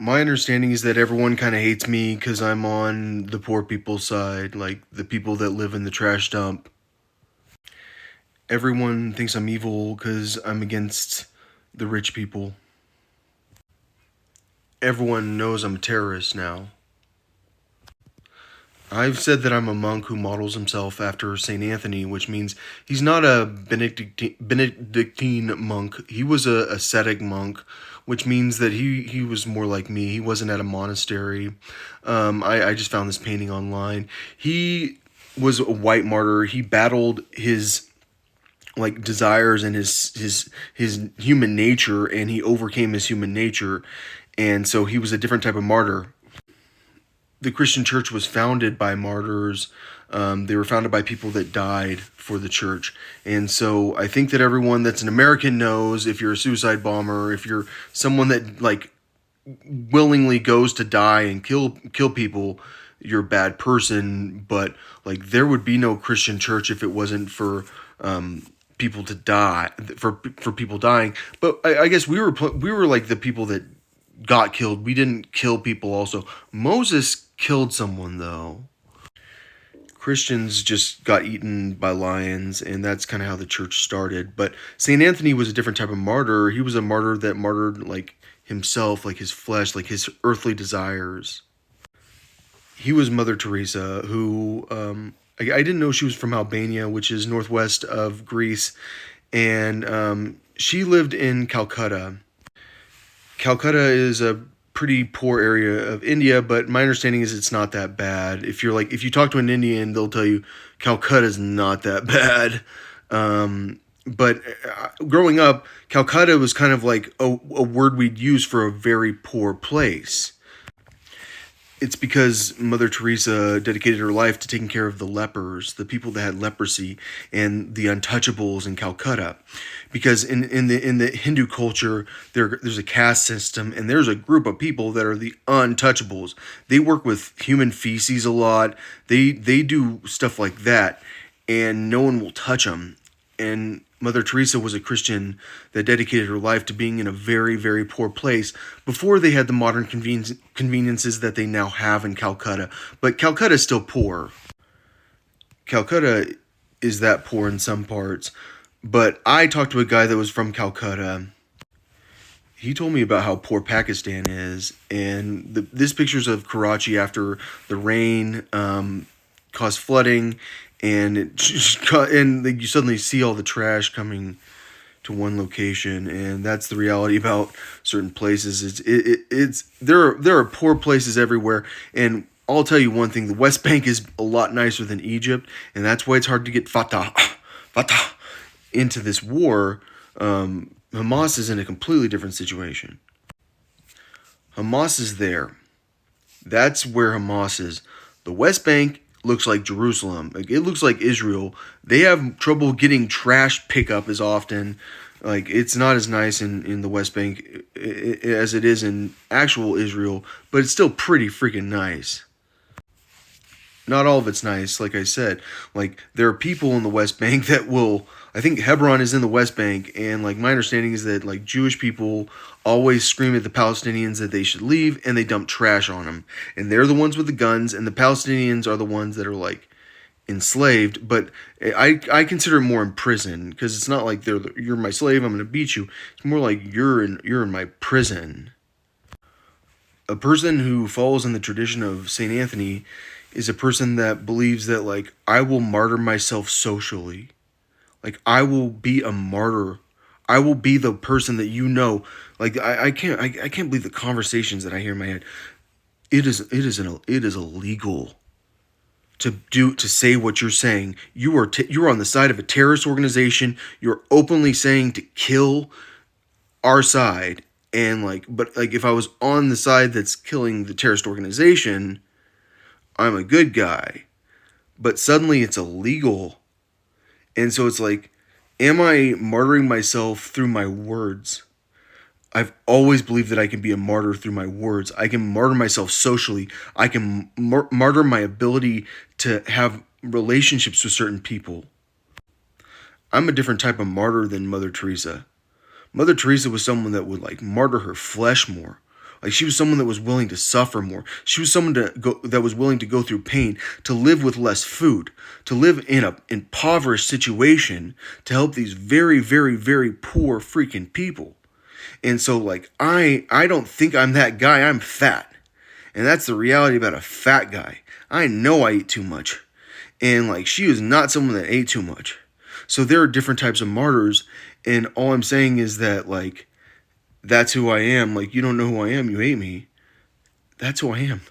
My understanding is that everyone kind of hates me because I'm on the poor people's side, like the people that live in the trash dump. Everyone thinks I'm evil because I'm against the rich people. Everyone knows I'm a terrorist now. I've said that I'm a monk who models himself after St. Anthony, which means he's not a Benedictine monk. He was a ascetic monk, which means that he was more like me. He wasn't at a monastery. I just found this painting online. He was a white martyr. He battled his like desires and his human nature, and he overcame his human nature, and so he was a different type of martyr. The Christian church was founded by martyrs. They were founded by people that died for the church. And so I think that everyone that's an American knows if you're a suicide bomber, if you're someone that like willingly goes to die and kill people, you're a bad person. But like there would be no Christian church if it wasn't for people to die, for people dying. But I guess we were like the people that got killed. We didn't kill people. Also, Moses killed someone though. Christians just got eaten by lions, and that's kind of how the church started. But St. Anthony was a different type of martyr. He was a martyr that martyred like himself, like his flesh, like his earthly desires. He was Mother Teresa, who I didn't know she was from Albania, which is northwest of Greece, and she lived in Calcutta. Calcutta is a pretty poor area of India, but my understanding is it's not that bad. If you talk to an Indian, they'll tell you Calcutta is not that bad. But growing up, Calcutta was kind of like a word we'd use for a very poor place. It's because Mother Teresa dedicated her life to taking care of the lepers, the people that had leprosy, and the untouchables in Calcutta. Because in the Hindu culture, there's a caste system, and there's a group of people that are the untouchables. They work with human feces a lot. They do stuff like that, and no one will touch them. And Mother Teresa was a Christian that dedicated her life to being in a very, very poor place before they had the modern conveniences that they now have in Calcutta. But Calcutta is still poor. Calcutta is that poor in some parts. But I talked to a guy that was from Calcutta. He told me about how poor Pakistan is. And this pictures of Karachi after the rain caused flooding, and you suddenly see all the trash coming to one location, and that's the reality about certain places. There are poor places everywhere, and I'll tell you one thing: the West Bank is a lot nicer than Egypt, and that's why it's hard to get Fatah into this war. Hamas is in a completely different situation. Hamas is there. That's where Hamas is. The West Bank looks like Jerusalem. Like, it looks like Israel. They have trouble getting trash pickup as often. Like, it's not as nice in the West Bank as it is in actual Israel, but it's still pretty freaking nice. Not all of it's nice, like I said. Like, there are people in the West Bank that will. I think Hebron is in the West Bank, and like my understanding is that like Jewish people always scream at the Palestinians that they should leave, and they dump trash on them. And they're the ones with the guns, and the Palestinians are the ones that are like enslaved. But I consider it more in prison, because it's not like you're my slave, I'm gonna beat you. It's more like you're in my prison. A person who follows in the tradition of Saint Anthony is a person that believes that like I will martyr myself socially. Like, I will be a martyr. I will be the person that you know. Like, I can't believe the conversations that I hear in my head. It is illegal to say what you're saying. You are on the side of a terrorist organization. You're openly saying to kill our side, and but if I was on the side that's killing the terrorist organization, I'm a good guy. But suddenly it's illegal. And so it's like, am I martyring myself through my words? I've always believed that I can be a martyr through my words. I can martyr myself socially. I can martyr my ability to have relationships with certain people. I'm a different type of martyr than Mother Teresa. Mother Teresa was someone that would like martyr her flesh more. Like, she was someone that was willing to suffer more. She was someone that was willing to go through pain, to live with less food, to live in a impoverished situation, to help these very, very, very poor freaking people. And so, like, I don't think I'm that guy. I'm fat. And that's the reality about a fat guy. I know I eat too much. And, like, she was not someone that ate too much. So there are different types of martyrs. And all I'm saying is that, like, that's who I am. Like, you don't know who I am. You hate me. That's who I am.